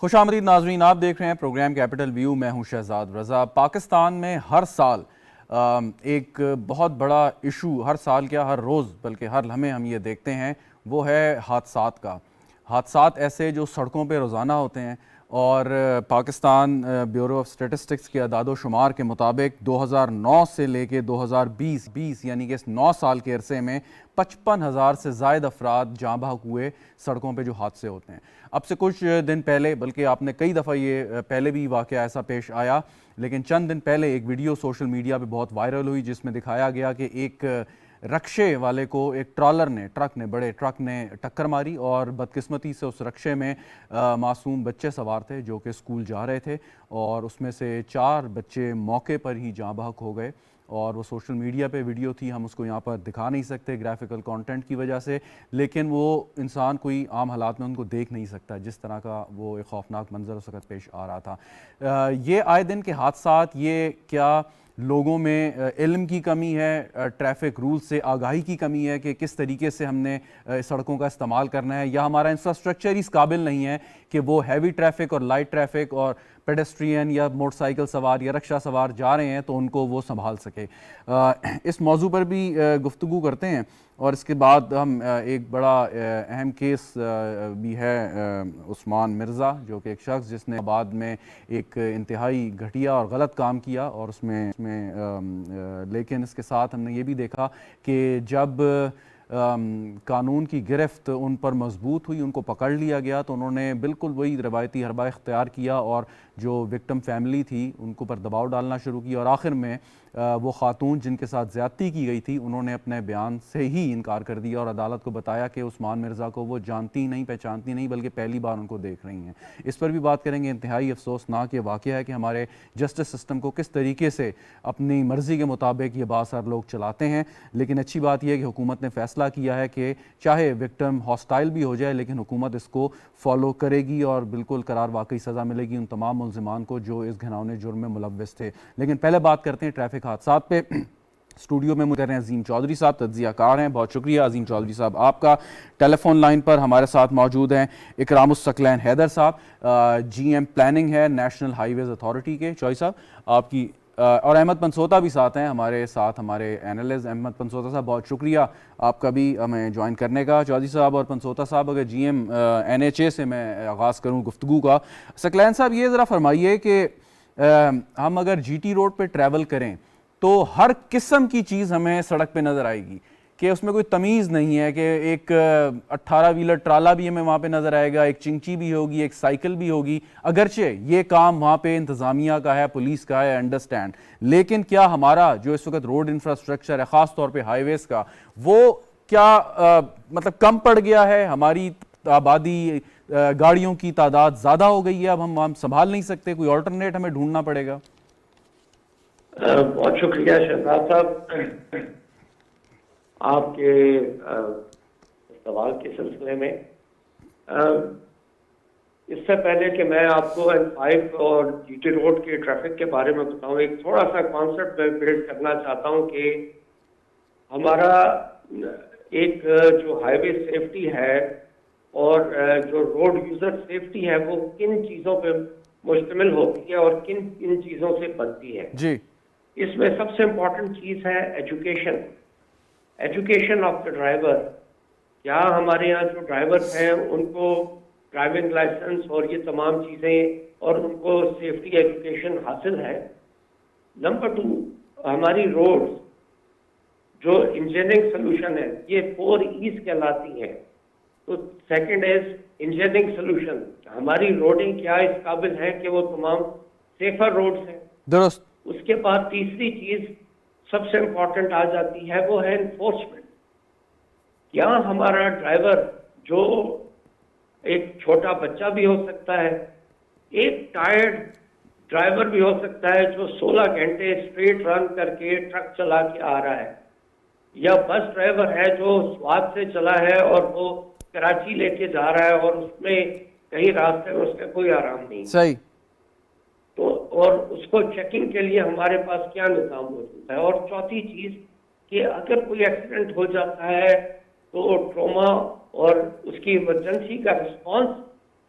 خوش آمدید ناظرین، آپ دیکھ رہے ہیں پروگرام کیپٹل ویو. میں ہوں شہزاد رضا. پاکستان میں ہر سال ایک بہت بڑا ایشو، ہر سال کیا ہر روز بلکہ ہر لمحے ہم یہ دیکھتے ہیں، وہ ہے حادثات کا. حادثات ایسے جو سڑکوں پہ روزانہ ہوتے ہیں، اور پاکستان بیورو آف اسٹیٹسٹکس کے اعداد و شمار کے مطابق 2009 سے لے کے 2020 یعنی کہ اس 9 سال کے عرصے میں 55,000 سے زائد افراد جاں بحق ہوئے سڑکوں پہ جو حادثے ہوتے ہیں. اب سے کچھ دن پہلے، بلکہ آپ نے کئی دفعہ یہ پہلے بھی واقعہ ایسا پیش آیا، لیکن چند دن پہلے ایک ویڈیو سوشل میڈیا پہ بہت وائرل ہوئی جس میں دکھایا گیا کہ ایک رکشے والے کو ایک بڑے ٹرک نے ٹکر ماری، اور بدقسمتی سے اس رکشے میں معصوم بچے سوار تھے جو کہ اسکول جا رہے تھے، اور اس میں سے 4 بچے موقع پر ہی جاں بحق ہو گئے. اور وہ سوشل میڈیا پہ ویڈیو تھی، ہم اس کو یہاں پر دکھا نہیں سکتے گرافیکل کانٹینٹ کی وجہ سے، لیکن وہ انسان کوئی عام حالات میں ان کو دیکھ نہیں سکتا جس طرح کا وہ ایک خوفناک منظر اس وقت پیش آ رہا تھا. یہ آئے دن کے حادثات، یہ کیا لوگوں میں علم کی کمی ہے، ٹریفک رول سے آگاہی کی کمی ہے کہ کس طریقے سے ہم نے سڑکوں کا استعمال کرنا ہے، یا ہمارا انفراسٹرکچر اس قابل نہیں ہے کہ وہ ہیوی ٹریفک اور لائٹ ٹریفک اور پیڈسٹرین یا موٹر سائیکل سوار یا رکشہ سوار جا رہے ہیں تو ان کو وہ سنبھال سکے. اس موضوع پر بھی گفتگو کرتے ہیں، اور اس کے بعد ہم ایک بڑا اہم کیس بھی ہے عثمان مرزا، جو کہ ایک شخص جس نے بعد میں ایک انتہائی گھٹیا اور غلط کام کیا، اور اس میں لیکن اس کے ساتھ ہم نے یہ بھی دیکھا کہ جب قانون کی گرفت ان پر مضبوط ہوئی، ان کو پکڑ لیا گیا، تو انہوں نے بالکل وہی روایتی حربہ اختیار کیا اور جو وکٹم فیملی تھی ان کو پر دباؤ ڈالنا شروع کیا، اور آخر میں وہ خاتون جن کے ساتھ زیادتی کی گئی تھی انہوں نے اپنے بیان سے ہی انکار کر دیا، اور عدالت کو بتایا کہ عثمان مرزا کو وہ جانتی نہیں، پہچانتی نہیں، بلکہ پہلی بار ان کو دیکھ رہی ہیں. اس پر بھی بات کریں گے. انتہائی افسوسناک یہ واقعہ ہے کہ ہمارے جسٹس سسٹم کو کس طریقے سے اپنی مرضی کے مطابق یہ بااثر لوگ چلاتے ہیں. لیکن اچھی بات یہ ہے کہ حکومت نے فیصلہ کیا ہے کہ چاہے وکٹم ہاسٹائل بھی ہو جائے لیکن حکومت اس کو فالو کرے گی، اور بالکل قرار واقعی سزا ملے گی ان تمام ملزمان کو جو اس گھناؤنے جرم میں ملوث تھے. لیکن پہلے بات کرتے ہیں ٹریفک حادثات پہ. اسٹوڈیو میں مجھے عظیم چودھری صاحب تجزیہ کار ہیں. بہت شکریہ عظیم چودھری صاحب آپ کا. ٹیلی فون لائن پر ہمارے ساتھ موجود ہیں اکرام الثقلین حیدر صاحب، جی ایم پلاننگ ہے نیشنل ہائی ویز اتھارٹی کے. چوئی صاحب آپ کی، اور احمد پنسوتا بھی ساتھ ہیں ہمارے ساتھ، ہمارے اینالسٹ. احمد پنسوتا صاحب بہت شکریہ آپ کا بھی ہمیں جوائن کرنے کا. چودھری صاحب اور پنسوتا صاحب، اگر G M N H A سے میں آغاز کروں گفتگو کا، ثقلین صاحب یہ ذرا فرمائیے کہ ہم اگر جی ٹی روڈ پہ ٹریول کریں تو ہر قسم کی چیز ہمیں سڑک پہ نظر آئے گی، کہ اس میں کوئی تمیز نہیں ہے، کہ ایک 18 ویلر ٹرالا بھی ہمیں وہاں پہ نظر آئے گا، ایک چنچی بھی ہوگی، ایک سائیکل بھی ہوگی. اگرچہ یہ کام وہاں پہ انتظامیہ کا ہے، پولیس کا ہے، انڈرسٹینڈ، لیکن کیا ہمارا جو اس وقت روڈ انفراسٹرکچر ہے، خاص طور پہ ہائی ویز کا، وہ کیا مطلب کم پڑ گیا ہے؟ ہماری آبادی، گاڑیوں کی تعداد زیادہ ہو گئی ہے، اب ہم سنبھال نہیں سکتے، کوئی آلٹرنیٹ ہمیں ڈھونڈنا پڑے گا؟ بہت شکریہ شہزاد صاحب آپ کے سوال کے سلسلے میں. اس سے پہلے کہ میں آپ کو N5 اور جی ٹی روڈ کے ٹریفک کے بارے میں بتاؤں، ایک تھوڑا سا کانسیپٹ میں بلڈ کرنا چاہتا ہوں کہ ہمارا ایک جو ہائی وے سیفٹی ہے اور جو روڈ یوزر سیفٹی ہے وہ کن چیزوں پہ مشتمل ہوتی ہے اور کن کن چیزوں سے بنتی ہے. جی، اس میں سب سے امپورٹنٹ چیز ہے ایجوکیشن آف دا ڈرائیور. کیا ہمارے یہاں جو ڈرائیور ہیں ان کو ڈرائیونگ لائسنس اور یہ تمام چیزیں اور ان کو سیفٹی ایجوکیشن حاصل ہے؟ نمبر 2، ہماری روڈ جو انجینئرنگ سلوشن ہے یہ 4 E's کہلاتی ہیں. تو سیکنڈ از انجینئرنگ سلوشن، ہماری روڈیں کیا اس قابل ہیں کہ وہ تمام سیفر روڈز ہیں؟ درست. اس کے بعد تیسری چیز سب سے امپورٹنٹ آ جاتی ہے، وہ ہے انفورسمنٹ. کیا ہمارا ڈرائیور، جو ایک چھوٹا بچہ بھی ہو سکتا ہے، ایک ٹائرڈ ڈرائیور بھی ہو سکتا ہے جو 16 گھنٹے اسٹریٹ رن کر کے ٹرک چلا کے آ رہا ہے، یا بس ڈرائیور ہے جو سوات سے چلا ہے اور وہ کراچی لے کے جا رہا ہے اور اس میں کہیں راستے میں اس کا کوئی آرام نہیں. صحیح. تو اور اس کو چیکنگ کے لیے ہمارے پاس کیا نظام موجود ہے؟ اور چوتھی چیز کہ اگر کوئی ایکسیڈنٹ ہو جاتا ہے تو ٹروما اور اس کی ایمرجنسی کا رسپانس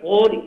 4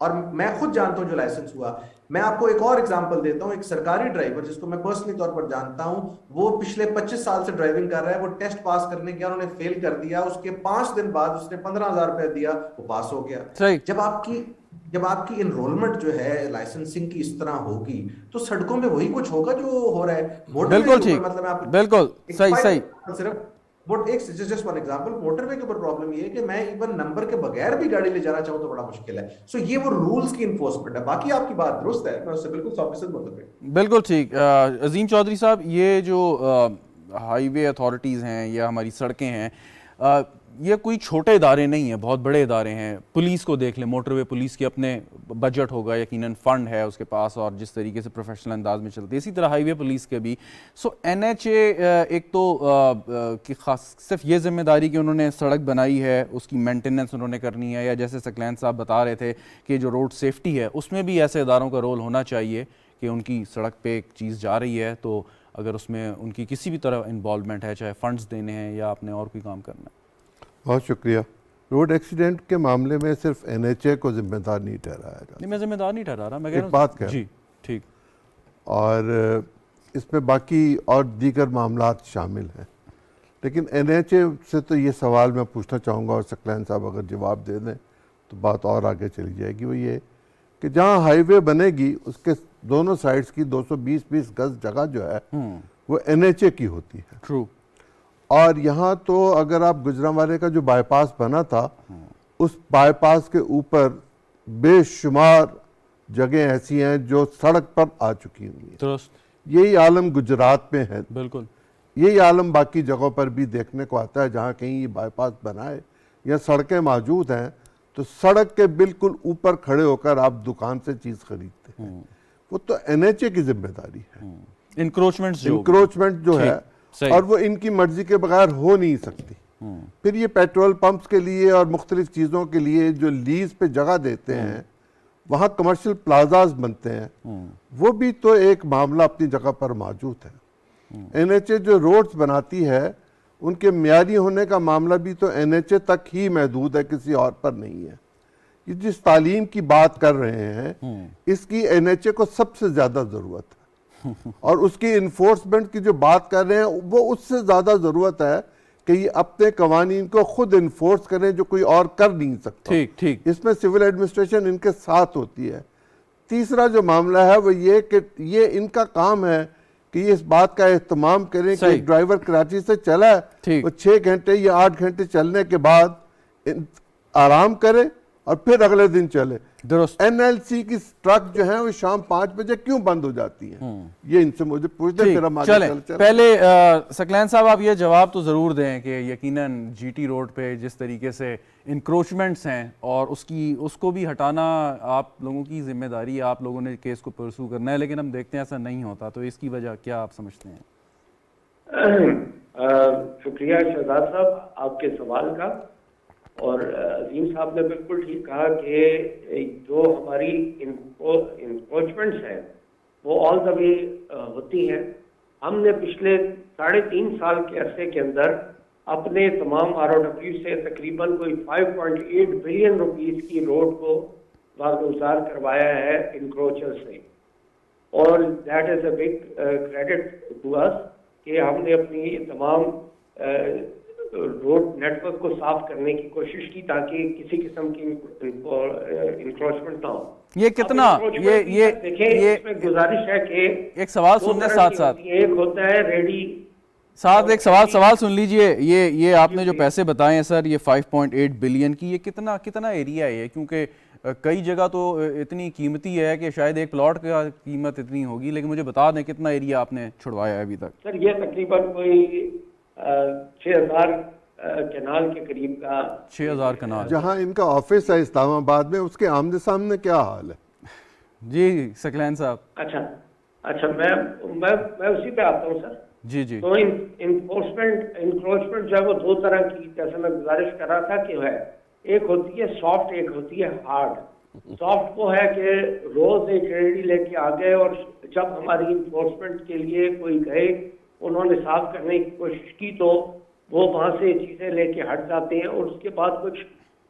اور میں خود جانتا ہوں جو لائسنس ہوا. میں آپ کو ایک اور ایگزامپل دیتا ہوں. ایک سرکاری ڈرائیور جس کو میں پرسنلی طور پر جانتا ہوں, وہ پچھلے 25 سال سے ڈرائیونگ کر رہا ہے. وہ ٹیسٹ پاس کرنے گیا, انہوں نے فیل کر دیا. اس کے 5 دن بعد اس نے 15,000 روپے دیا, وہ پاس ہو گیا. جب آپ کی انرولمنٹ جو ہے لائسنسنگ کی اس طرح ہوگی تو سڑکوں پہ وہی کچھ ہوگا جو ہو رہا ہے. موٹر وے کے اوپر مطلب آپ بالکل صحیح صرف جسٹ ون ایگزامپل, موٹر وے کے اوپر پرابلم یہ ہے کہ میں ایون نمبر کے بغیر بھی گاڑی لے جانا چاہوں تو بڑا مشکل ہے. سو یہ وہ رولز کی انفورسمنٹ ہے. باقی آپ کی بات درست ہے, میں اس سے بالکل 100% متفق ہوں. بالکل ٹھیک. عظیم چودھری صاحب, یہ جو ہائی وے اتھارٹیز ہیں یا ہماری سڑکیں ہیں, یہ کوئی چھوٹے ادارے نہیں ہیں, بہت بڑے ادارے ہیں. پولیس کو دیکھ لیں, موٹر وے پولیس کے اپنے بجٹ ہوگا, یقیناً فنڈ ہے اس کے پاس, اور جس طریقے سے پروفیشنل انداز میں چلتی ہے, اسی طرح ہائی وے پولیس کے بھی. سو این ایچ اے ایک تو کہ خاص صرف یہ ذمہ داری کہ انہوں نے سڑک بنائی ہے, اس کی مینٹیننس انہوں نے کرنی ہے, یا جیسے سکلین صاحب بتا رہے تھے کہ جو روڈ سیفٹی ہے اس میں بھی ایسے اداروں کا رول ہونا چاہیے کہ ان کی سڑک پہ ایک چیز جا رہی ہے تو اگر اس میں ان کی کسی بھی طرح انوالومنٹ ہے, چاہے فنڈز دینے ہیں یا آپ نے اور کوئی کام کرنا ہے. بہت شکریہ. روڈ ایکسیڈنٹ کے معاملے میں صرف این ایچ اے کو ذمہ دار نہیں ٹھہرایا جاتا. نہیں, میں ذمہ دار نہیں ٹھہرا رہا, میں کہہ ایک بات کہہ جی ٹھیک. اور اس میں باقی اور دیگر معاملات شامل ہیں, لیکن این ایچ اے سے تو یہ سوال میں پوچھنا چاہوں گا, اور سکلین صاحب اگر جواب دے دیں تو بات اور آگے چلی جائے گی. وہ یہ کہ جہاں ہائی وے بنے گی اس کے دونوں سائڈز کی 220 گز جگہ جو ہے وہ این ایچ اے کی ہوتی ہے. ٹرو. اور یہاں تو اگر آپ گجرانوالے کا جو بائی پاس بنا تھا, اس بائی پاس کے اوپر بے شمار جگہیں ایسی ہیں جو سڑک پر آ چکی ہوئی ہیں. درست. یہی عالم گجرات میں ہے, بالکل یہی عالم باقی جگہوں پر بھی دیکھنے کو آتا ہے. جہاں کہیں یہ بائی پاس بنائے یا سڑکیں موجود ہیں تو سڑک کے بالکل اوپر کھڑے ہو کر آپ دکان سے چیز خریدتے ہیں. وہ تو این ایچ اے کی ذمہ داری ہے. انکروچمنٹ جو ہے, اور وہ ان کی مرضی کے بغیر ہو نہیں سکتی. پھر یہ پیٹرول پمپس کے لیے اور مختلف چیزوں کے لیے جو لیز پہ جگہ دیتے ہیں, وہاں کمرشل پلازاز بنتے ہیں, وہ بھی تو ایک معاملہ اپنی جگہ پر موجود ہے. این ایچ اے جو روڈز بناتی ہے ان کے معیاری ہونے کا معاملہ بھی تو این ایچ اے تک ہی محدود ہے, کسی اور پر نہیں ہے. یہ جس تعلیم کی بات کر رہے ہیں اس کی این ایچ اے کو سب سے زیادہ ضرورت ہے, اور اس کی انفورسمنٹ کی جو بات کر رہے ہیں وہ اس سے زیادہ ضرورت ہے کہ یہ اپنے قوانین کو خود انفورس کریں, جو کوئی اور کر نہیں سکتا. اس میں سول ایڈمنسٹریشن ان کے ساتھ ہوتی ہے. تیسرا جو معاملہ ہے وہ یہ کہ یہ ان کا کام ہے کہ یہ اس بات کا اہتمام کریں کہ ایک ڈرائیور کراچی سے چلا ہے, وہ 6 گھنٹے یا 8 گھنٹے چلنے کے بعد آرام کرے اور پھر اگلے دن چلے. درست. این ایل سی کی ٹرک جو ہیں وہ شام 5 بجے کیوں بند ہو جاتی ہیں, یہ ان سے مجھے پوچھتے ہیں. پھر ہم آگے چلیں. پہلے سکلین صاحب آپ یہ جواب تو ضرور دیں کہ یقیناً جی ٹی روڈ پہ جس طریقے سے انکروچمنٹس ہیں اور اس کو بھی ہٹانا آپ لوگوں کی ذمہ داری ہے, آپ لوگوں نے کیس کو پرسو کرنا ہے, لیکن ہم دیکھتے ہیں ایسا نہیں ہوتا. تو اس کی وجہ کیا آپ سمجھتے ہیں؟ شکریہ شہزاد صاحب آپ کے سوال کا. اور عظیم صاحب نے بالکل ٹھیک کہا کہ جو ہماری انکروچمنٹس ہیں وہ آل دا وے ہوتی ہیں. ہم نے پچھلے 3.5 سال کے عرصے کے اندر اپنے تمام آر او ڈبلیو سے تقریباً کوئی 5.8 بلین روپیز کی روڈ کو واگزار کروایا ہے انکروچر سے, اور that is a big credit to us کہ ہم نے اپنی تمام روڈ نیٹ ورک کو صاف کرنے کی کوشش کی تاکہ کسی قسم کی انکروچمنٹ نہ ہو. یہ کتنا دیکھیں, اس میں گزارش ہے کہ ایک سوال سننے ساتھ ایک ہوتا ہے ریڈی ساتھ ایک سوال سن لیجئے. یہ آپ نے جو پیسے بتائے ہیں سر, یہ 5.8 بلین کی, یہ کتنا ایریا ہے؟ کیونکہ کئی جگہ تو اتنی قیمتی ہے کہ شاید ایک پلاٹ کا قیمت اتنی ہوگی, لیکن مجھے بتا دیں کتنا ایریا آپ نے چھڑوایا ہے ابھی تک. سر یہ تقریباً کوئی 6,000 کنال کے قریب کا. 6,000 کنال. جہاں ان کا آفس ہے اسلام آباد میں, اس کے آمنے سامنے کیا حال ہے؟ جی سکلین صاحب. اچھا میں اسی پہ آتا ہوں سر. جی. تو انکروچمنٹ جو ہے وہ 2 طرح کی, جیسے میں گزارش کر رہا تھا کہ ہے, ایک ہوتی ہے سافٹ, ایک ہوتی ہے ہارڈ. سافٹ وہ ہے کہ روز ایک ریڈی لے کے آ گئے اور جب ہماری انفورسمنٹ کے لیے کوئی گئے, انہوں نے صاف کرنے کی کوشش کی تو وہ وہاں سے چیزیں لے کے ہٹ جاتے ہیں, اور اس کے بعد کچھ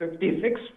56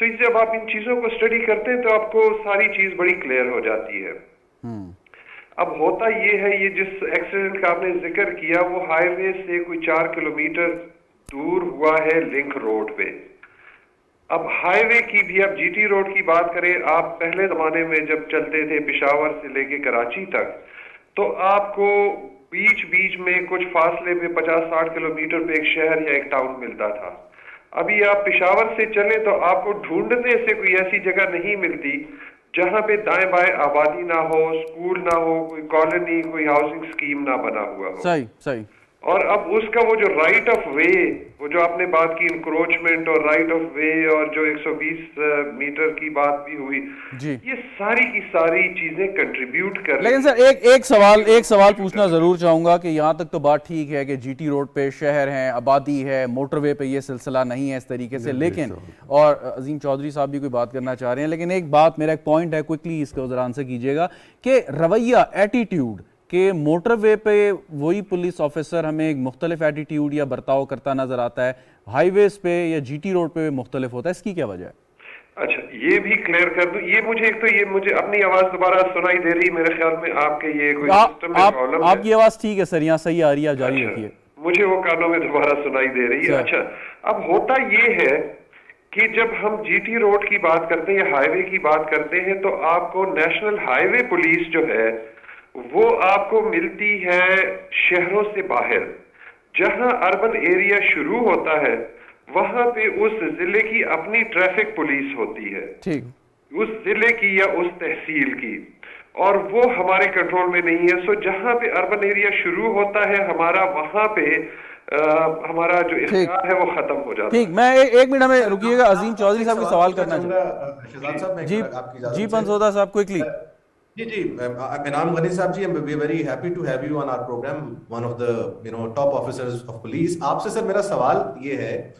سو جب آپ ان چیزوں کو اسٹڈی کرتے ہیں تو آپ کو ساری چیز بڑی کلیئر ہو جاتی ہے. اب ہوتا یہ ہے, یہ جس ایکسیڈنٹ کا آپ نے ذکر کیا وہ ہائی وے سے کوئی 4 کلومیٹر دور ہوا ہے لنک روڈ پہ. اب ہائی وے کی بھی, اب جی ٹی روڈ کی بات کریں, آپ پہلے زمانے میں جب چلتے تھے پشاور سے لے کے کراچی تک تو آپ کو بیچ بیچ میں کچھ فاصلے پہ 50-60 کلومیٹر پہ ایک شہر یا ایک ٹاؤن ملتا تھا. ابھی آپ پشاور سے چلیں تو آپ کو ڈھونڈنے سے کوئی ایسی جگہ نہیں ملتی جہاں پہ دائیں بائیں آبادی نہ ہو, اسکول نہ ہو, کوئی کالونی, کوئی ہاؤسنگ اسکیم نہ بنا ہوا ہو. صحیح صحیح. اور اب اس کا وہ جو رائٹ آف وے, وہ جو آپ نے بات کی انکروچمنٹ اور رائٹ آف وے اور جو 120 میٹر کی بات بھی ہوئی, جی یہ ساری کی ساری چیزیں کنٹریبیوٹ کر. لیکن سر ایک سوال پوچھنا ضرور چاہوں گا کہ یہاں تک تو بات ٹھیک ہے کہ جی ٹی روڈ پہ شہر ہیں, آبادی ہے, موٹر وے پہ یہ سلسلہ نہیں ہے اس طریقے سے, لیکن اور عظیم چودھری صاحب بھی کوئی بات کرنا چاہ رہے ہیں, لیکن ایک بات, میرا ایک پوائنٹ ہے, کوئکلی اس کو ذرا آنسر کیجیے گا کہ رویہ, ایٹیٹیوڈ کہ موٹر وے پہ وہی پولیس آفیسر ہمیں ایک مختلف ایٹیٹیوڈ یا برتاؤ کرتا نظر آتا ہے, ہائی ویز پہ یا جی ٹی روڈ پہ مختلف ہوتا ہے, اس کی کیا وجہ ہے؟ اچھا یہ بھی کلیئر کر دوں, یہ مجھے ایک تو یہ مجھے اپنی آواز دوبارہ سنائی دے رہی, میرے خیال میں آپ کے یہ کوئی سسٹم میں پرابلم ہے. آپ کی آواز ٹھیک ہے سر, یہاں صحیح آ رہی ہے, آپ جاری رکھیے. مجھے وہ کانوں میں دوبارہ سنائی دے رہی ہے. اچھا اب ہوتا یہ ہے کہ جب ہم جی ٹی روڈ کی بات کرتے ہیں یا ہائی وے کی بات کرتے ہیں تو آپ کو نیشنل ہائی وے پولیس جو ہے وہ آپ کو ملتی ہے شہروں سے باہر. جہاں اربن ایریا شروع ہوتا ہے وہاں پہ اس ضلع کی اپنی ٹریفک پولیس ہوتی ہے, اس ضلع کی یا اس تحصیل کی, اور وہ ہمارے کنٹرول میں نہیں ہے. سو جہاں پہ اربن ایریا شروع ہوتا ہے ہمارا, وہاں پہ ہمارا جو اختیار ہے وہ ختم ہو جاتا ہے. ٹھیک, میں ایک منٹ میں رکیے گا, عظیم چودھری صاحب کو سوال کرنا چاہوں. جی پنسودا صاحب کوئکلی. جی انعام غنی صاحب ji, we very happy to have you on our program, one of the top officers of police. آپ سے سر میرا سوال یہ ہے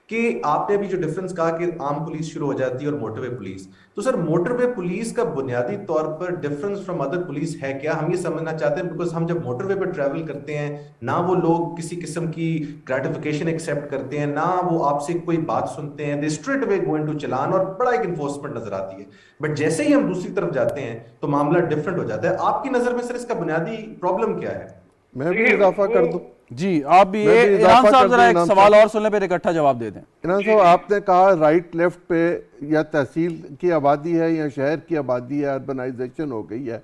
کہ آپ نے ابھی جو ڈفرنس کہا کہ عام پولیس شروع ہو جاتی ہے اور موٹر وے پولیس, تو سر موٹر وے پولیس کا بنیادی طور پر ڈفرنس فرام ادر پولیس ہے کیا؟ ہم یہ سمجھنا چاہتے ہیں بیکاز ہم جب موٹر وے پہ ٹریول کرتے ہیں نہ وہ لوگ کسی قسم کی گریٹیفیکیشن ایکسیپٹ کرتے ہیں, نہ وہ آپ سے کوئی بات سنتے ہیں, دے اسٹریٹ وے گو انٹو چلان, اور بڑا ایک انفورسمنٹ نظر آتی ہے. بٹ جیسے ہی ہم دوسری طرف جاتے ہیں تو معاملہ ڈفرنٹ ہو جاتا ہے. آپ کی نظر میں سر اس کا بنیادی پرابلم کیا ہے؟ میں بھی اضافہ کر دوں. جی آپ بھی, انعام صاحب ذرا ایک سوال اور سن لیں پھر اکٹھا جواب دے دیں. انعام صاحب آپ نے کہا رائٹ لیفٹ پہ یا تحصیل کی آبادی ہے یا شہر کی آبادی ہے, اربنائزیشن ہو گئی ہے,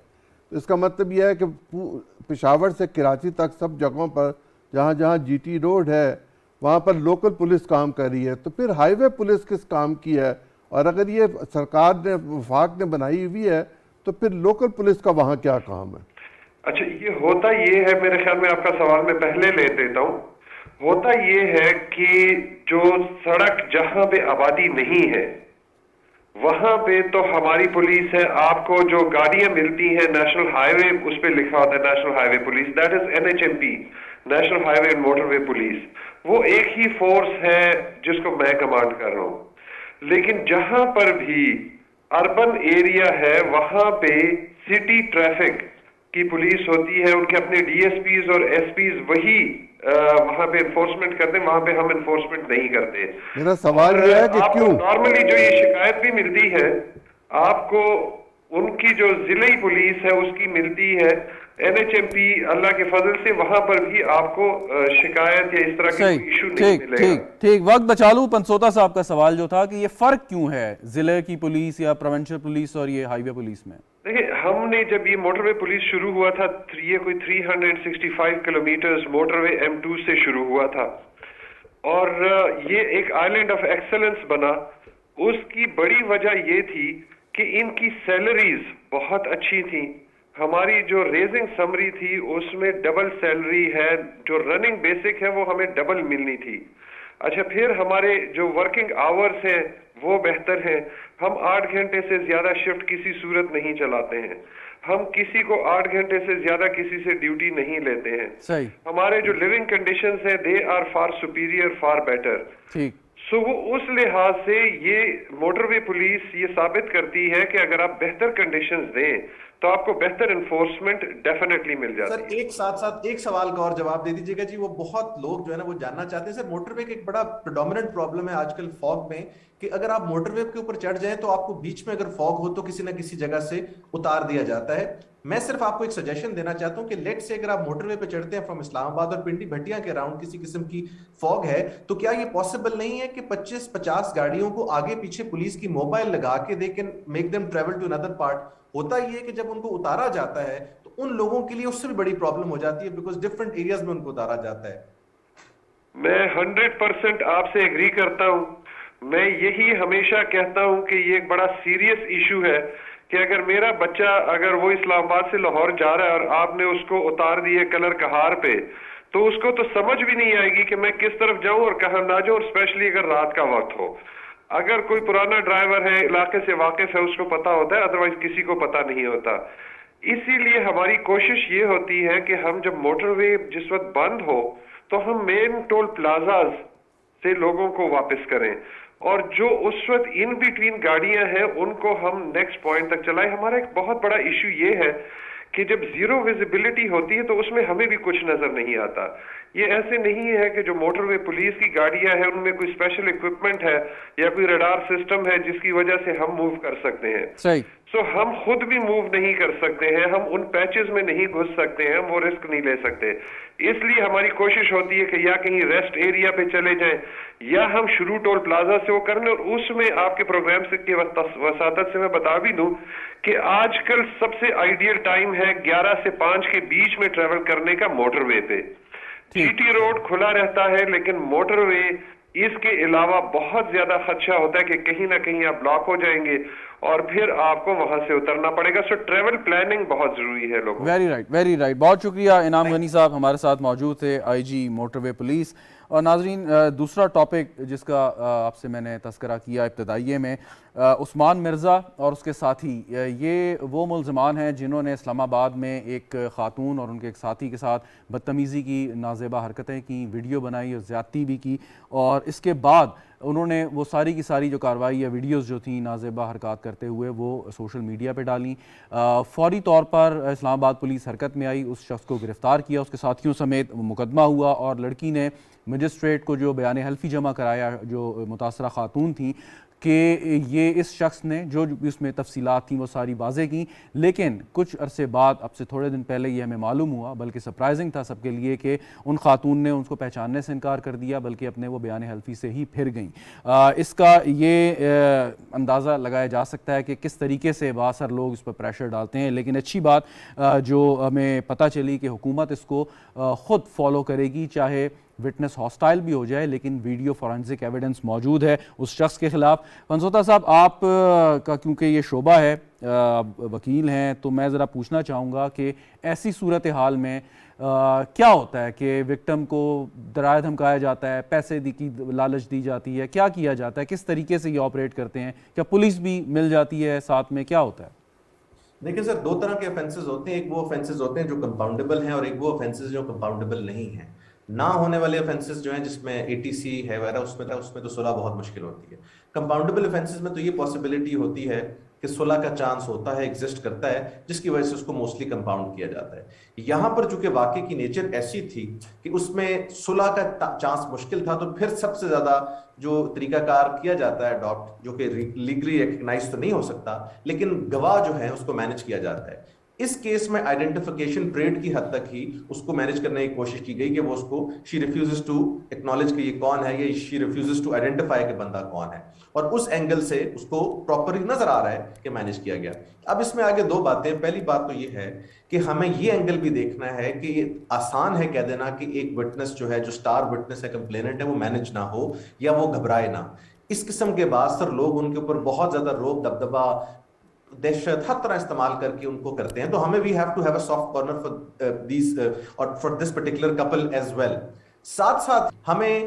تو اس کا مطلب یہ ہے کہ پشاور سے کراچی تک سب جگہوں پر جہاں جہاں جی ٹی روڈ ہے وہاں پر لوکل پولیس کام کر رہی ہے, تو پھر ہائی وے پولیس کس کام کی ہے؟ اور اگر یہ سرکار نے وفاق نے بنائی ہوئی ہے تو پھر لوکل پولیس کا وہاں کیا کام ہے؟ اچھا یہ ہوتا یہ ہے, میرے خیال میں آپ کا سوال میں پہلے لے دیتا ہوں. ہوتا یہ ہے کہ جو سڑک جہاں پہ آبادی نہیں ہے وہاں پہ تو ہماری پولیس ہے. آپ کو جو گاڑیاں ملتی ہیں نیشنل ہائی وے, اس پہ لکھا ہوتا ہے national high way police, that is NHMP, national high way and motor way police. وہ ایک ہی فورس ہے جس کو میں کمانڈ کر رہا ہوں. لیکن جہاں پر بھی اربن ایریا ہے وہاں پہ سٹی ٹریفک کی پولیس ہوتی ہے, ان کے اپنے ڈی ایس پیز اور ایس پیز وہی وہاں پہ انفورسمنٹ کرتے ہیں, وہاں پہ ہم انفورسمنٹ نہیں کرتے. میرا سوال یہ ہے کہ کیوں نارملی جو یہ شکایت بھی ملتی ہے آپ کو, ان کی جو ضلعی پولیس ہے اس کی ملتی ہے NHMP, اللہ کے فضل سے وہاں پر بھی آپ کو شکایت یا اس طرح کی ایشو نہیں ملے گا. ٹھیک, وقت بچا لوں. پنسوتا صاحب کا سوال جو تھا کہ یہ فرق کیوں ہے ضلع کی پولیس یا پروونشل پولیس اور یہ ہائی وے پولیس میں؟ دیکھیں ہم نے جب یہ موٹر وے پولیس شروع ہوا تھا, یہ کوئی 365 کلومیٹرز موٹر وے M2 سے شروع ہوا تھا, اور یہ ایک آئلینڈ آف ایکسلنس بنا. اس کی بڑی وجہ یہ تھی کہ ان کی سیلریز بہت اچھی تھیں. ہماری جو ریزنگ سمری تھی اس میں ڈبل سیلری ہے, جو رننگ بیسک ہے وہ ہمیں ڈبل ملنی تھی. اچھا پھر ہمارے جو ورکنگ آورز ہیں وہ بہتر ہیں. ہم 8 گھنٹے سے زیادہ شفٹ کسی صورت نہیں چلاتے ہیں. ہم کسی کو 8 گھنٹے سے زیادہ کسی سے ڈیوٹی نہیں لیتے ہیں. صحیح. ہمارے جو لیونگ کنڈیشنز ہیں they are far superior, far better. ٹھیک. سو وہ اس لحاظ سے یہ موٹر وے پولیس یہ ثابت کرتی ہے کہ اگر آپ بہتر کنڈیشنز دیں تو آپ کو بہتر انفورسمنٹ ڈیفینیٹلی مل جاتی ہے. سر ایک ساتھ ساتھ ایک سوال کا اور جواب دے دیجیے گا جی. وہ بہت لوگ جو ہے نا وہ جاننا چاہتے ہیں سر، موٹر وے کا ایک بڑا پریڈومیننٹ پرابلم ہے آج کل فاگ میں کہ اگر آپ موٹر وے کے اوپر چڑھ جائیں تو آپ کو بیچ میں اگر فاگ ہو تو کسی نہ کسی جگہ سے اتار دیا جاتا ہے. میں صرف آپ کو ایک سجیشن دینا چاہتا ہوں کہ لیٹ سے اگر آپ موٹر وے پہ چڑھتے ہیں فرام اسلام آباد اور پنڈی بھٹیاں کے اراؤنڈ کسی قسم کی فاگ ہے تو کیا یہ پاسبل نہیں ہے کہ 25-50 گاڑیوں کو آگے پیچھے پولیس کی موبائل لگا کے they can make them travel to اندر پارٹ. ہوتا یہ ہے کہ جب ان کو اتارا جاتا ہے تو ان لوگوں کے لیے اس سے بھی بڑی پرابلم ہو جاتی ہے بیکاز ڈفرنٹ ایریاز میں ان کو اتارا جاتا ہے. میں 100% آپ سے ایگری کرتا ہوں. میں یہی ہمیشہ کہتا ہوں کہ یہ ایک بڑا سیریس ایشو ہے کہ اگر میرا بچہ اگر وہ اسلام آباد سے لاہور جا رہا ہے اور آپ نے اس کو اتار دیے کلر کہار پہ تو اس کو تو سمجھ بھی نہیں آئے گی کہ میں کس طرف جاؤں اور کہاں نہ جاؤں، اور اسپیشلی اگر رات کا وقت ہو. اگر کوئی پرانا ڈرائیور ہے، علاقے سے واقف ہے، اس کو پتا ہوتا ہے، ادروائز کسی کو پتا نہیں ہوتا. اسی لیے ہماری کوشش یہ ہوتی ہے کہ ہم جب موٹر وے جس وقت بند ہو تو ہم مین ٹول پلازاز سے لوگوں کو واپس کریں، اور جو اس وقت ان بٹوین گاڑیاں ہیں ان کو ہم نیکسٹ پوائنٹ تک چلائیں. ہمارا ایک بہت بڑا ایشو یہ ہے کہ جب زیرو ویزیبلٹی ہوتی ہے تو اس میں ہمیں بھی کچھ نظر نہیں آتا. یہ ایسے نہیں ہے کہ جو موٹر وے پولیس کی گاڑیاں ہیں ان میں کوئی اسپیشل اکوپمنٹ ہے یا کوئی ریڈار سسٹم ہے جس کی وجہ سے ہم موو کر سکتے ہیں. صحیح. سو ہم خود بھی موو نہیں کر سکتے ہیں، ہم ان پیچز میں نہیں گھس سکتے ہیں، ہم وہ رسک نہیں لے سکتے. اس لیے ہماری کوشش ہوتی ہے کہ یا کہیں ریسٹ ایریا پہ چلے جائیں یا ہم شروع ٹول پلازا سے وہ کرنے. اور اس میں آپ کے پروگرام سے کی وساطت سے میں بتا بھی دوں کہ آج کل سب سے آئیڈیل ٹائم ہے 11 سے 5 کے بیچ میں ٹریول کرنے کا موٹر وے پہ. جی ٹی روڈ کھلا رہتا ہے لیکن موٹر وے اس کے علاوہ بہت زیادہ خدشہ ہوتا ہے کہ کہیں نہ کہیں آپ بلاک ہو جائیں گے اور پھر آپ کو وہاں سے اترنا پڑے گا. سو ٹریول پلاننگ بہت ضروری ہے لوگوں. Very right, very right. بہت شکریہ. انعام غنی صاحب ہمارے ساتھ موجود تھے، آئی جی موٹر وے پولیس. اور ناظرین دوسرا ٹاپک جس کا آپ سے میں نے تذکرہ کیا ابتدائیے میں، عثمان مرزا اور اس کے ساتھی، یہ وہ ملزمان ہیں جنہوں نے اسلام آباد میں ایک خاتون اور ان کے ایک ساتھی کے ساتھ بدتمیزی کی، نازیبا حرکتیں کی، ویڈیو بنائی اور زیادتی بھی کی. اور اس کے بعد انہوں نے وہ ساری کی ساری جو کارروائی یا ویڈیوز جو تھیں نازیبا حرکات کرتے ہوئے وہ سوشل میڈیا پہ ڈالیں. فوری طور پر اسلام آباد پولیس حرکت میں آئی، اس شخص کو گرفتار کیا، اس کے ساتھیوں سمیت مقدمہ ہوا اور لڑکی نے مجسٹریٹ کو جو بیان حلفی جمع کرایا جو متاثرہ خاتون تھیں کہ یہ اس شخص نے جو اس میں تفصیلات تھیں وہ ساری واضح کی. لیکن کچھ عرصے بعد، اب سے تھوڑے دن پہلے یہ ہمیں معلوم ہوا، بلکہ سرپرائزنگ تھا سب کے لیے، کہ ان خاتون نے ان کو پہچاننے سے انکار کر دیا بلکہ اپنے وہ بیان حلفی سے ہی پھر گئیں. اس کا یہ اندازہ لگایا جا سکتا ہے کہ کس طریقے سے باثر لوگ اس پر پریشر ڈالتے ہیں. لیکن اچھی بات جو ہمیں پتہ چلی کہ حکومت اس کو خود فالو کرے گی، چاہے وٹنس ہاسٹائل بھی ہو جائے لیکن ویڈیو فورینسک ایویڈنس موجود ہے اس شخص کے خلاف. پنسوتا صاحب، آپ کا کیونکہ یہ شعبہ ہے، وکیل ہیں، تو میں ذرا پوچھنا چاہوں گا کہ ایسی صورتحال میں کیا ہوتا ہے کہ وکٹم کو ڈرایا دھمکایا جاتا ہے، پیسے کی لالچ دی جاتی ہے، کیا کیا جاتا ہے، کس طریقے سے یہ آپریٹ کرتے ہیں؟ کیا پولیس بھی مل جاتی ہے ساتھ میں، کیا ہوتا ہے؟ دیکھیں سر، دو طرح کے افینسز ہوتے ہیں. ایک وہ افینسز ہوتے ہیں جو کمپاؤنڈیبل ہیں اور ایک وہ افینسز جو کمپاؤنڈیبل نہیں ہیں. نہ ہونے والے افینسز جو ہیں جس میں اے ٹی سی ہے وغیرہ اس میں تو صلح بہت مشکل ہوتی ہے. کمپاؤنڈیبل افینسز میں تو یہ پاسبلٹی ہوتی ہے کہ صلح کا چانس ہوتا ہے، ایگزسٹ کرتا ہے، جس کی وجہ سے اس کو موسٹلی کمپاؤنڈ کیا جاتا ہے. یہاں پر چونکہ واقعے کی نیچر ایسی تھی کہ اس میں صلح کا چانس مشکل تھا، تو پھر سب سے زیادہ جو طریقہ کار کیا جاتا ہے اڈاپٹ، جو کہ لیگلی ریکگنائز تو نہیں ہو سکتا لیکن گواہ جو ہیں اس کو مینج کیا جاتا ہے. اس کیس میں آئیڈینٹیفیکیشن پریڈ کی حد تک ہی اس کو مینج کرنے کی کوشش کی گئی کہ وہ اس کو شی ریفیوزز ٹو ایکنالج کہ یہ کون ہے، یا شی ریفیوزز ٹو آئیڈینٹیفائی کہ بندہ کون ہے، اور اس اینگل سے اس کو پراپرلی نظر آ رہا ہے کہ مینج کیا گیا. اب اس میں آگے دو باتیں. پہلی بات تو یہ ہے کہ ہمیں یہ اینگل بھی دیکھنا ہے کہ یہ آسان ہے کہہ دینا کہ ایک وٹنس جو ہے، جو سٹار وٹنس ہے، کمپلیننٹ ہے، وہ مینج نہ ہو یا وہ گھبرائے نہ. اس قسم کے بعد سر لوگ ان کے اوپر بہت زیادہ روب دبدبا، دہشت، ہر طرح استعمال کر کے ان کو کرتے ہیں. تو ہمیں we have to have a soft corner for these اور for this particular couple as well. ساتھ ساتھ ہمیں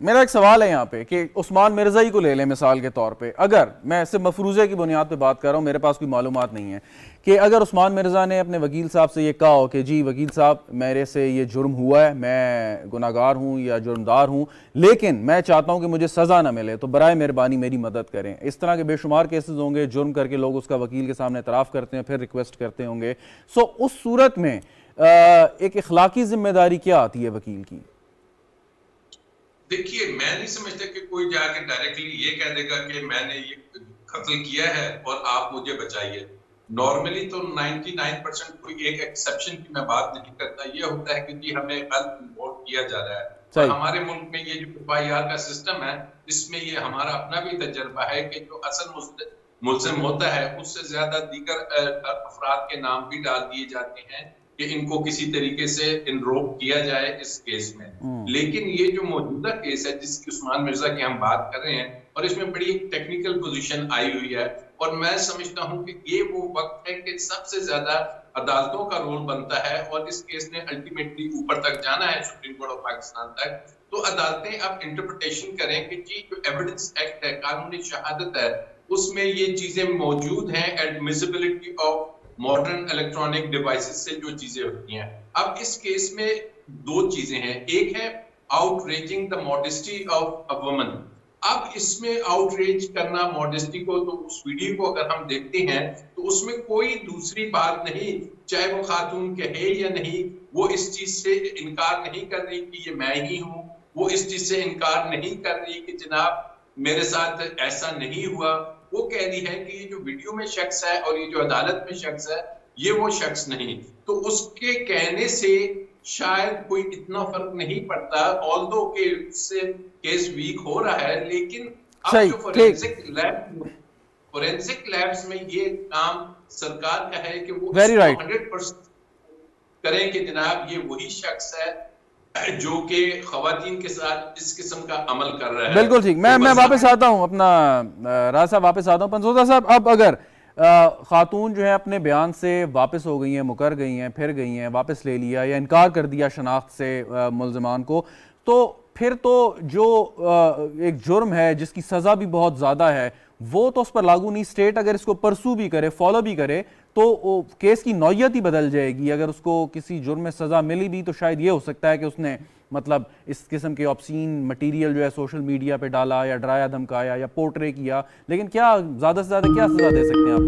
میرا ایک سوال ہے یہاں پہ کہ عثمان مرزائی کو لے لیں مثال کے طور پہ, اگر میں صرف مفروضے کی بنیاد پہ بات کر رہا ہوں, میرے پاس کوئی معلومات نہیں ہے, کہ اگر عثمان مرزا نے اپنے وکیل صاحب سے یہ کہا ہو کہ جی وکیل صاحب میرے سے یہ جرم ہوا ہے, میں گناہگار ہوں یا جرمدار ہوں, لیکن میں چاہتا ہوں کہ مجھے سزا نہ ملے, تو برائے مہربانی میری مدد کریں. اس طرح کے بے شمار کیسز ہوں گے, جرم کر کے لوگ اس کا وکیل کے سامنے اعتراف کرتے ہیں, پھر ریکویسٹ کرتے ہوں گے. سو اس صورت میں ایک اخلاقی ذمہ داری کیا آتی ہے وکیل کی؟ دیکھیے میں نہیں سمجھتا کہ کوئی جا کے ڈائریکٹلی یہ کہہ دے گا کہ میں نے یہ قتل کیا ہے اور آپ مجھے بچائیے. نارملی تو 99% کوئی ایک ایکسیپشن کی میں بات نہیں کرتا, یہ ہوتا ہے کہ جی ہمیں غلط رپورٹ کیا جا رہا ہے. اور ہمارے ملک میں یہ جو FIR کا سسٹم ہے, اس میں یہ ہمارا اپنا بھی تجربہ ہے کہ جو اصل ملزم ہوتا ہے اس سے زیادہ دیگر افراد کے نام بھی ڈال دیے جاتے ہیں کہ ان کو کسی طریقے سے انروپ کیا جائے اس کیس میں. لیکن یہ جو موجودہ کیس ہے جس کی عثمان مرزا کی ہم بات کر رہے ہیں, اور اس میں بڑی ایک ٹیکنیکل پوزیشن آئی ہوئی ہے, اور میں سمجھتا ہوں کہ یہ وہ وقت ہے کہ سب سے زیادہ عدالتوں کا رول بنتا ہے, اور اس کیس نے الٹیمیٹلی اوپر تک جانا ہے, سپریم کورٹ آف پاکستان تک. تو عدالتیں اب انٹرپریٹیشن کریں کہ جی جو ایویڈنس ایکٹ ہے, قانونی شہادت ہے, اس میں یہ چیزیں موجود ہیں, ایڈمیسیبلٹی آف ماڈرن الیکٹرانک ڈیوائسز سے جو چیزیں ہوتی ہیں. اب اس کیس میں دو چیزیں ہیں, ایک ہے out raging the ماڈesty of a woman. اب اس میں آؤٹ ریج کرنا ماڈesty کو, تو اس ویڈیو کو اگر ہم دیکھتے ہیں تو اس میں کوئی دوسری بات نہیں, چاہے وہ خاتون کہے یا نہیں, وہ اس چیز سے انکار نہیں کر رہی کہ یہ میں ہی ہوں, وہ اس چیز سے انکار نہیں کر رہی کہ جناب میرے ساتھ ایسا نہیں ہوا. وہ کہہ رہی ہے کہ یہ جو ویڈیو میں شخص ہے اور یہ جو عدالت میں شخص ہے یہ وہ شخص نہیں. تو اس کے کہنے سے شاید کوئی اتنا فرق نہیں پڑتا, آلدو کہ اس سے کیس ویک ہو رہا ہے, لیکن اب جو فورینسک لیبز میں یہ کام سرکار کا ہے کہ وہ 100% کریں کہ جناب یہ وہی شخص ہے جو کہ خواتین کے ساتھ اس قسم کا عمل کر رہا ہے. بالکل ٹھیک. میں واپس آتا ہوں, اپنا راز صاحب واپس آتا ہوں. پنسودا صاحب, اب اگر خاتون جو ہے اپنے بیان سے واپس ہو گئی ہیں, مکر گئی ہیں, پھر گئی ہیں, واپس لے لیا یا انکار کر دیا شناخت سے ملزمان کو, تو پھر تو جو ایک جرم ہے جس کی سزا بھی بہت زیادہ ہے وہ تو اس پر لاگو نہیں. اسٹیٹ اگر اس کو پرسو بھی کرے, فالو بھی کرے, تو کیس کی نوعیت ہی بدل جائے گی. اگر اس کو کسی جرم میں سزا ملی بھی تو شاید یہ ہو سکتا ہے کہ اس نے مطلب اس قسم کے آبسین مٹیریل جو ہے سوشل میڈیا پہ ڈالا یا ڈرایا دھمکایا یا پورٹرے کیا, لیکن کیا زیادہ سے زیادہ کیا سزا دے سکتے ہیں آپ؟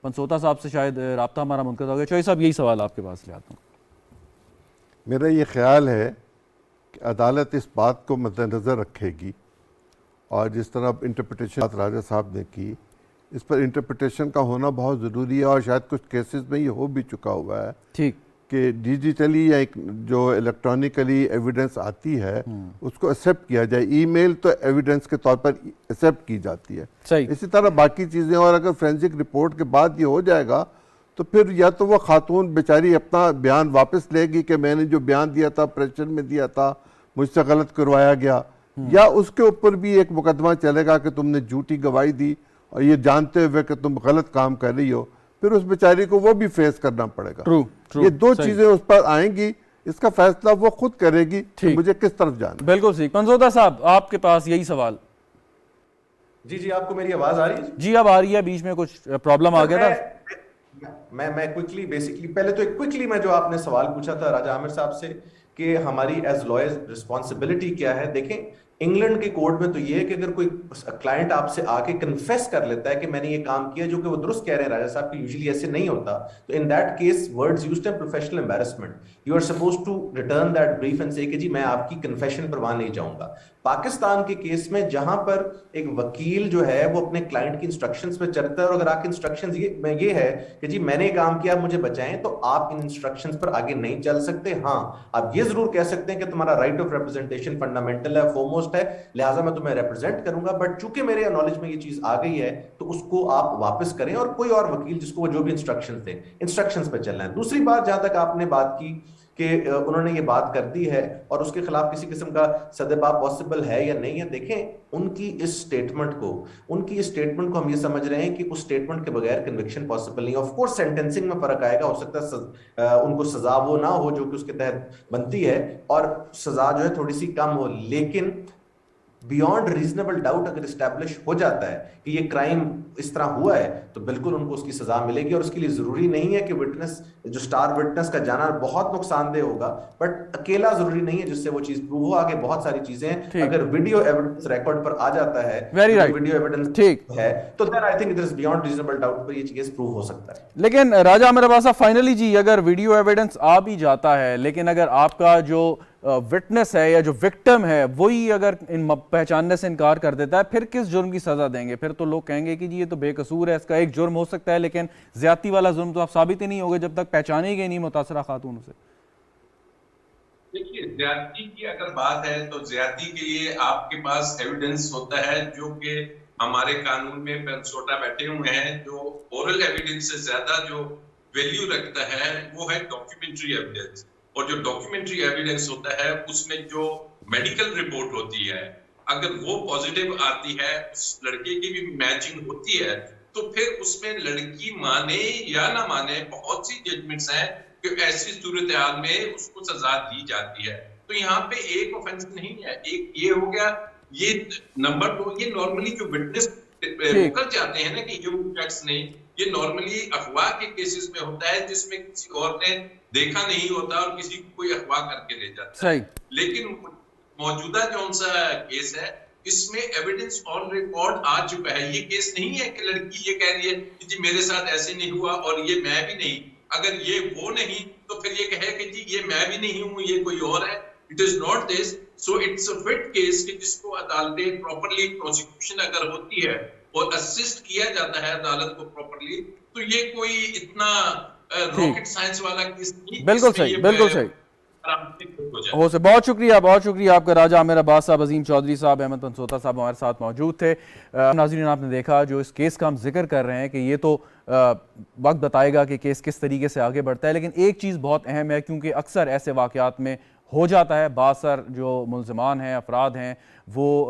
پنسوتا صاحب سے شاید رابطہ ہمارا منقطع ہو گیا. چوہی صاحب یہی سوال آپ کے پاس لے آتا ہوں. میرا یہ خیال ہے کہ عدالت اس بات کو مد نظر رکھے گی, اور جس طرح انٹرپریٹیشن راجہ صاحب نے کی, اس پر انٹرپریٹیشن کا ہونا بہت ضروری ہے, اور شاید کچھ کیسز میں یہ ہو بھی چکا ہوا ہے ٹھیک کہ ڈیجیٹلی یا جو الیکٹرانکلی ایویڈنس آتی ہے اس کو ایکسیپٹ کیا جائے. ای میل تو ایویڈنس کے طور پر ایکسیپٹ کی جاتی ہے, اسی طرح باقی چیزیں. اور اگر فورینسک رپورٹ کے بعد یہ ہو جائے گا تو پھر یا تو وہ خاتون بیچاری اپنا بیان واپس لے گی کہ میں نے جو بیان دیا تھا پریشر میں دیا تھا, مجھ سے غلط کروایا گیا, یا اس کے اوپر بھی ایک مقدمہ چلے گا کہ تم نے جھوٹی گواہی دی اور یہ جانتے ہوئے کہ تم غلط کام کر رہی ہو, پھر اس بیچاری کو وہ بھی فیس کرنا پڑے گا. یہ دو چیزیں اس پر آئیں گی, اس کا فیصلہ وہ خود کرے گی کہ مجھے کس طرف جانا. بالکل ٹھیک. پنسودا صاحب آپ کے پاس یہی سوال. جی آپ کو میری آواز آ رہی ہے؟ جی اب آ رہی ہے, بیچ میں کچھ پرابلم آ گیا تھا. میں کوئکلی بیسکلی پہلے تو کوئکلی میں جو آپ نے سوال پوچھا تھا راجہ عامر صاحب سے کہ ہماری ایز لائرز رسپانسبلٹی کیا ہے. دیکھیں انگلینڈ کے کوڈ میں تو یہ ہے کہ اگر کوئی کلائنٹ آپ سے آ کے کنفیس کر لیتا ہے کہ میں نے یہ کام کیا, جو کہ وہ درست کہہ رہے ہیں راجہ صاحب کہ یوزلی ایسے نہیں ہوتا, تو in that case words used ہیں professional embarrassment. You are supposed to return that brief and say کہ جی میں آپ کی کنفیشن پر وہاں نہیں جاؤں گا. پاکستان کے کیس میں جہاں پر ایک وکیل جو ہے وہ اپنے کلائنٹ کی انسٹرکشنز پہ چلتا ہے, اور اگر آپ کی انسٹرکشنز یہ ہے کہ جی میں نے یہ کام کیا مجھے بچائیں, تو آپ ان انسٹرکشنز پر آگے نہیں چل سکتے. ہاں آپ یہ ضرور کہہ سکتے ہیں کہ تمہارا رائٹ آف ریپرزنٹیشن فنڈامنٹل ہے, فورموسٹ ہے, لہٰذا میں تمہیں ریپرزینٹ کروں گا, بٹ چونکہ میرے نالج میں یہ چیز آ گئی ہے تو اس کو آپ واپس کریں, اور کوئی اور وکیل جس کو جو بھی انسٹرکشنز دیں انسٹرکشنز پہ چلنا ہے. دوسری بات جہاں تک آپ نے بات کی کہ انہوں نے یہ بات کر دی ہے اور اس کے خلاف کسی قسم کا سدبا پاسبل ہے یا نہیں ہے. دیکھیں ان کی اس سٹیٹمنٹ کو ہم یہ سمجھ رہے ہیں کہ اس سٹیٹمنٹ کے بغیر کنوکشن پاسبل نہیں. آف کورس سینٹنسنگ میں فرق آئے گا, ہو سکتا ہے ان کو سزا وہ نہ ہو جو کہ اس کے تحت بنتی ہے اور سزا جو ہے تھوڑی سی کم ہو, لیکن بیونڈ ریزنیبل ڈاؤٹ اگر اسٹیبلش ہو جاتا ہے کہ یہ کرائم اس طرح ہوا ہے تو بالکل ان کو اس کی سزا ملے گی. اور اس کے لیے ضروری نہیں ہے کہ وٹنس جو سٹار وٹنس کا جانا بہت نقصان دہ ہوگا, بٹ اکیلا ضروری نہیں ہے جس سے وہ چیز پروو ہو. آگے بہت ساری چیزیں ہیں, اگر ویڈیو ایویڈنس ریکارڈ پر آ جاتا ہے, ویڈیو ایویڈنس ہے, تو then I think it is beyond reasonable doubt پر یہ چیز پروو ہو سکتا ہے. لیکن راجہ عامر عباس صاحب فائنلی جی اگر ویڈیو ایویڈنس آ بھی جاتا ہے, لیکن اگر آپ کا جو وٹنس ہے یا جو وکٹم ہے وہی اگر پہچاننے سے انکار کر دیتا ہے, پھر کس جرم کی سزا دیں گے؟ پھر تو لوگ کہیں گے کہ جی یہ تو بے قصور ہے, اس کا ایک جرم ہو سکتا ہے لیکن زیادتی والا جرم تو آپ ثابت ہی نہیں ہوگے جب تک پہچانے ہی گئے نہیں متاثرہ خاتون سے. دیکھیے زیادتی کی اگر بات ہے تو زیادتی کے لیے آپ کے پاس ایویڈنس ہوتا ہے جو کہ ہمارے قانون میں پینسوٹا بیٹھے ہوئے ہیں, جو اورل ایویڈنس سے زیادہ جو ویلیو رکھتا ہے وہ ہے ڈاکیومنٹری ایویڈنس. اور جو ڈاکیومنٹری ایویڈنس ہوتا ہے اس میں جو میڈیکل رپورٹ ہوتی ہے اگر وہ پازیٹیو آتی ہے, اس لڑکے کی بھی میچنگ ہوتی ہے, تو پھر اس میں لڑکی مانے یا نہ مانے بہت سی ججمنٹس ہیں کہ ایسی صورتحال میں اس کو سزا دی جاتی ہے. تو یہاں پہ ایک اوفینس نہیں ہے, ایک یہ ہو گیا. یہ نمبر 2, یہ نارملی جو وٹنس مکر جاتے ہیں نا کہ ہیومن فیکٹس نہیں, یہ نارملی اغوا کے کیسز میں ہوتا ہے جس میں کسی اور نے دیکھا نہیں ہوتا اور کسی کو کوئی اغوا کر کے لے جاتا ہے. لیکن موجودہ جو سا کیس ہے اس میں ایویڈنس آن ریکارڈ آ چکا ہے. یہ کیس نہیں ہے کہ لڑکی یہ کہہ رہی ہے کہ جی میرے ساتھ ایسے نہیں ہوا اور یہ میں بھی نہیں. اگر یہ وہ نہیں تو پھر یہ کہے کہ جی یہ میں بھی نہیں ہوں, یہ کوئی اور ہے. It is not this. So it's a fit case کہ جس کو عدالتیں پراپرلی پروسیکیوشن اگر ہوتی ہے اور اسسٹ کیا جاتا ہے عدالت کو پراپرلی, تو یہ کوئی اتنا راکٹ سائنس والا کیس نہیں. بالکل صحیح, بالکل صحیح. بہت شکریہ, بہت شکریہ آپ کا راجہ عامر عباس صاحب, عظیم چودھری صاحب, احمد پنسوتا صاحب ہمارے ساتھ موجود تھے. ناظرین آپ نے دیکھا جو اس کیس کا ہم ذکر کر رہے ہیں کہ یہ تو وقت بتائے گا کہ کیس کس طریقے سے آگے بڑھتا ہے, لیکن ایک چیز بہت اہم ہے کیونکہ اکثر ایسے واقعات میں ہو جاتا ہے باثر جو ملزمان ہیں, افراد ہیں, وہ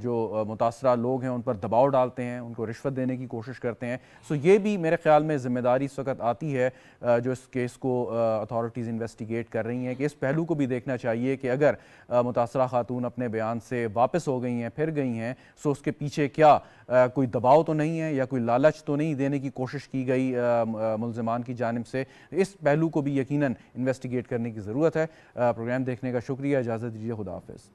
جو متاثرہ لوگ ہیں ان پر دباؤ ڈالتے ہیں, ان کو رشوت دینے کی کوشش کرتے ہیں. سو یہ بھی میرے خیال میں ذمہ داری اس وقت آتی ہے جو اس کیس کو اتھارٹیز انویسٹیگیٹ کر رہی ہیں کہ اس پہلو کو بھی دیکھنا چاہیے کہ اگر متاثرہ خاتون اپنے بیان سے واپس ہو گئی ہیں, پھر گئی ہیں, سو اس کے پیچھے کیا کوئی دباؤ تو نہیں ہے یا کوئی لالچ تو نہیں دینے کی کوشش کی گئی ملزمان کی جانب سے. اس پہلو کو بھی یقیناً انویسٹیگیٹ کرنے کی ضرورت ہے. پروگرام دیکھنے کا شکریہ, اجازت دیجیے, خدا حافظ.